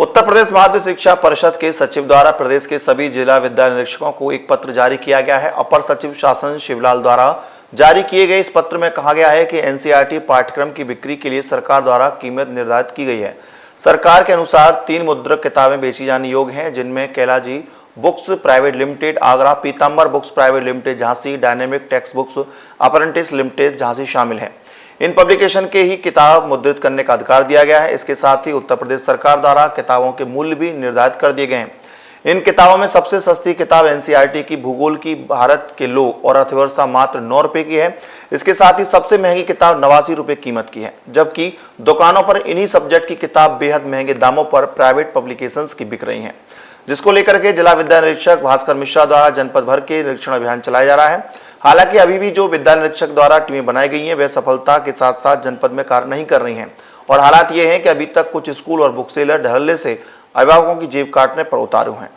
उत्तर प्रदेश माध्यमिक शिक्षा परिषद के सचिव द्वारा प्रदेश के सभी जिला विद्यालय निरीक्षकों को एक पत्र जारी किया गया है। अपर सचिव शासन शिवलाल द्वारा जारी किए गए इस पत्र में कहा गया है कि एनसीईआरटी पाठ्यक्रम की बिक्री के लिए सरकार द्वारा कीमत निर्धारित की गई है। सरकार के अनुसार 3 मुद्रक किताबें बेची जाने योग्य हैं, जिनमें Kailaji books private limited Agra, Pitambar books private limited Jhansi, dynamic text books apprentice limited Jhansi शामिल हैं। इन पब्लिकेशन के ही किताब मुद्रित करने का अधिकार दिया गया है। इसके साथ ही उत्तर प्रदेश सरकार द्वारा किताबों के मूल्य भी निर्धारित कर दिए गए हैं। इन किताबों में सबसे सस्ती किताब एनसीईआरटी की भूगोल की भारत के लो और अर्थव्यवस्था मात्र 9 रुपए की है। इसके साथ ही सबसे महंगी किताब 89 रुपए कीमत की है, जबकि दुकानों पर इन्हीं सब्जेक्ट की किताब बेहद महंगे दामों पर प्राइवेट पब्लिकेशंस की बिक रही हैं, जिसको लेकर के जिला विद्यालय निरीक्षक भास्कर मिश्रा द्वारा जनपद भर के निरीक्षण अभियान चलाया जा रहा है। हालांकि अभी भी जो विद्यालय निरीक्षक द्वारा टीमें बनाई गई हैं, वे सफलता के साथ साथ जनपद में कार्य नहीं कर रही हैं और हालात ये हैं कि अभी तक कुछ स्कूल और बुक सेलर ढहले से अभिभावकों की जेब काटने पर उतारू हैं।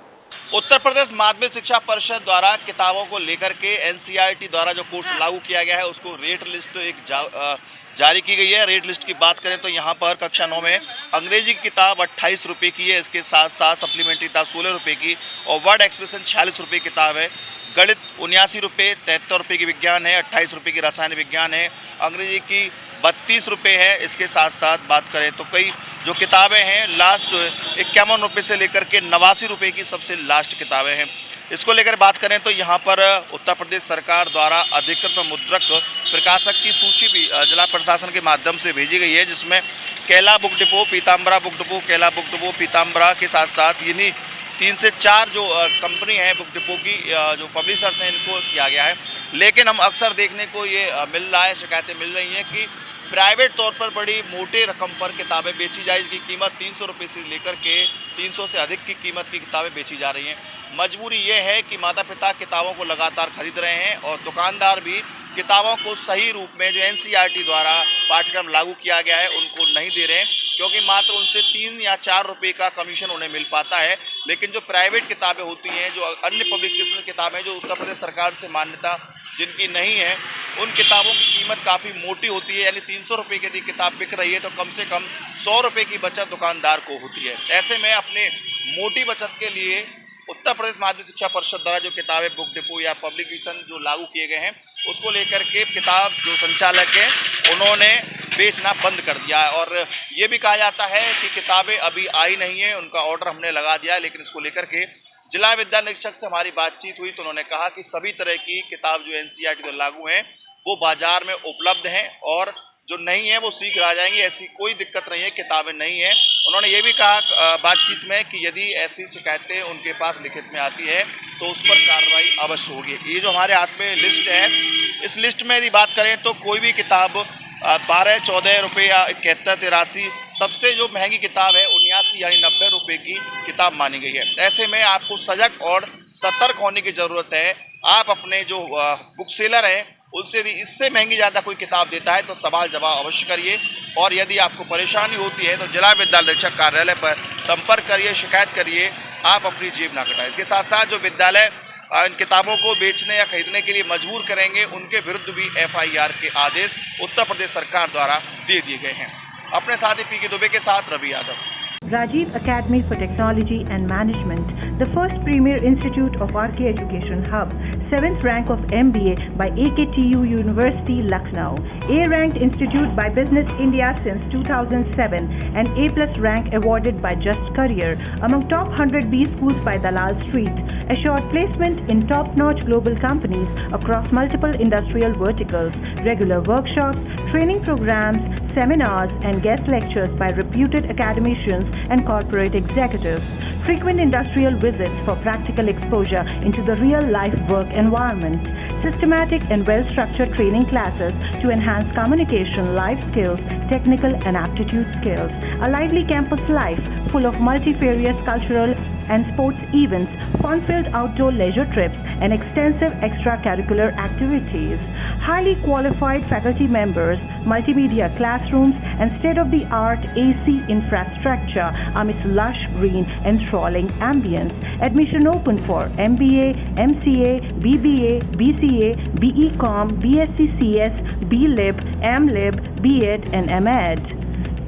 उत्तर प्रदेश माध्यमिक शिक्षा परिषद द्वारा किताबों को लेकर के एनसीईआरटी द्वारा जो कोर्स लागू किया गया है, उसको रेट लिस्ट जारी की गई है। रेट लिस्ट की बात करें तो यहाँ पर कक्षा 9 में अंग्रेजी की किताब 28 रुपये की है। इसके साथ साथ सप्लीमेंट्री किताब 16 रुपये की और वर्ड एक्सप्रेशन 46 रुपये की किताब है। गणित 79 रुपये, 73 रुपये की विज्ञान है, 28 रुपये की रसायन विज्ञान है, अंग्रेजी की 32 रुपये है। इसके साथ साथ बात करें तो कई जो किताबें हैं लास्ट 51 रुपये से लेकर के 89 रुपये की सबसे लास्ट किताबें हैं। इसको लेकर बात करें तो यहाँ पर उत्तर प्रदेश सरकार द्वारा अधिकृत मुद्रक प्रकाशक की सूची भी जिला प्रशासन के माध्यम से भेजी गई है, जिसमें Kaila book depot, Pitambara book depot, Kaila book depot, Pitambara के साथ साथ इन्हीं 3 से 4 जो कंपनी है बुक डिपो की जो पब्लिशर्स हैं, इनको किया गया है। लेकिन हम अक्सर देखने को ये मिल रहा है, शिकायतें मिल रही हैं कि प्राइवेट तौर पर बड़ी मोटे रकम पर किताबें बेची जाए, जिसकी कीमत 300 रुपये से लेकर के 300 से अधिक की कीमत की किताबें बेची जा रही हैं। मजबूरी ये है कि माता पिता किताबों को लगातार खरीद रहे हैं और दुकानदार भी किताबों को सही रूप में जो एनसीईआरटी द्वारा पाठ्यक्रम लागू किया गया है उनको नहीं दे रहे हैं, क्योंकि मात्र उनसे 3 या 4 रुपये का कमीशन उन्हें मिल पाता है। लेकिन जो प्राइवेट किताबें होती हैं, जो अन्य पब्लिकेशन किताबें जो उत्तर प्रदेश सरकार से मान्यता जिनकी नहीं है, उन किताबों की कीमत काफ़ी मोटी होती है। यानी 300 रुपये की यदि किताब बिक रही है तो कम से कम 100 रुपये की बचत दुकानदार को होती है। ऐसे में अपने मोटी बचत के लिए उत्तर प्रदेश माध्यमिक शिक्षा परिषद द्वारा जो किताबें बुक डिपो या पब्लिकेशन जो लागू किए गए हैं, उसको लेकर के किताब जो संचालक हैं उन्होंने बेचना बंद कर दिया है। और ये भी कहा जाता है कि किताबें अभी आई नहीं है, उनका ऑर्डर हमने लगा दिया है। लेकिन इसको लेकर के जिला विद्यालय निरीक्षक से हमारी बातचीत हुई तो उन्होंने कहा कि सभी तरह की किताब जो एनसीईआरटी द्वारा लागू हैं वो बाजार में उपलब्ध हैं और जो नहीं है वो शीघ्र आ जाएंगी। ऐसी कोई दिक्कत नहीं है, किताबें नहीं हैं। उन्होंने ये भी कहा बातचीत में कि यदि ऐसी शिकायतें उनके पास लिखित में आती है तो उस पर कार्रवाई अवश्य होगी। ये जो हमारे हाथ में लिस्ट है, इस लिस्ट में यदि बात करें तो कोई भी किताब 12-14 रुपये या 71-83, सबसे जो महंगी किताब है 79 यानी 90 रुपये की किताब मानी गई है। ऐसे में आपको सजग और सतर्क होने की ज़रूरत है। आप अपने जो बुक सेलर हैं उनसे भी इससे महंगी ज़्यादा कोई किताब देता है तो सवाल जवाब अवश्य करिए। और यदि आपको परेशानी होती है तो जिला विद्यालय निरीक्षक कार्यालय पर संपर्क करिए, शिकायत करिए, आप अपनी जेब ना कटाएं। इसके साथ साथ जो विद्यालय इन किताबों को बेचने या खरीदने के लिए मजबूर करेंगे, उनके विरुद्ध भी FIR के आदेश उत्तर प्रदेश सरकार द्वारा दे दिए गए हैं। अपने साथी PK दुबे के साथ Ravi Yadav. Rajiv Academy for Technology and Management, the first premier institute of RK Education Hub, 7th rank of MBA by AKTU University, Lucknow, A-ranked institute by Business India since 2007, and A+ rank awarded by Just Career among top 100 B schools by Dalal Street, assured placement in top-notch global companies across multiple industrial verticals, regular workshops, training programs, seminars and guest lectures by reputed academicians and corporate executives, frequent industrial visits for practical exposure into the real-life work environment, systematic and well-structured training classes to enhance communication, life skills, technical and aptitude skills, a lively campus life full of multifarious cultural and sports events, fun-filled outdoor leisure trips, and extensive extracurricular activities. Highly qualified faculty members, multimedia classrooms, and state-of-the-art AC infrastructure amidst lush green enthralling ambience. Admission open for MBA, MCA, BBA, BCA, BE-Com, BSc CS, BLib, MLib, B.Ed, and M.Ed.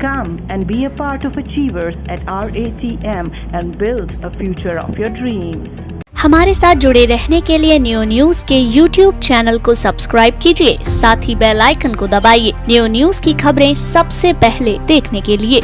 Come and be a part of Achievers at RATM and build a future of your dreams. हमारे साथ जुड़े रहने के लिए new news के YouTube channel को subscribe कीजिए, साथ ही बेल आइकन को दबाइए न्यू न्यूज की खबरें सबसे पहले देखने के लिए।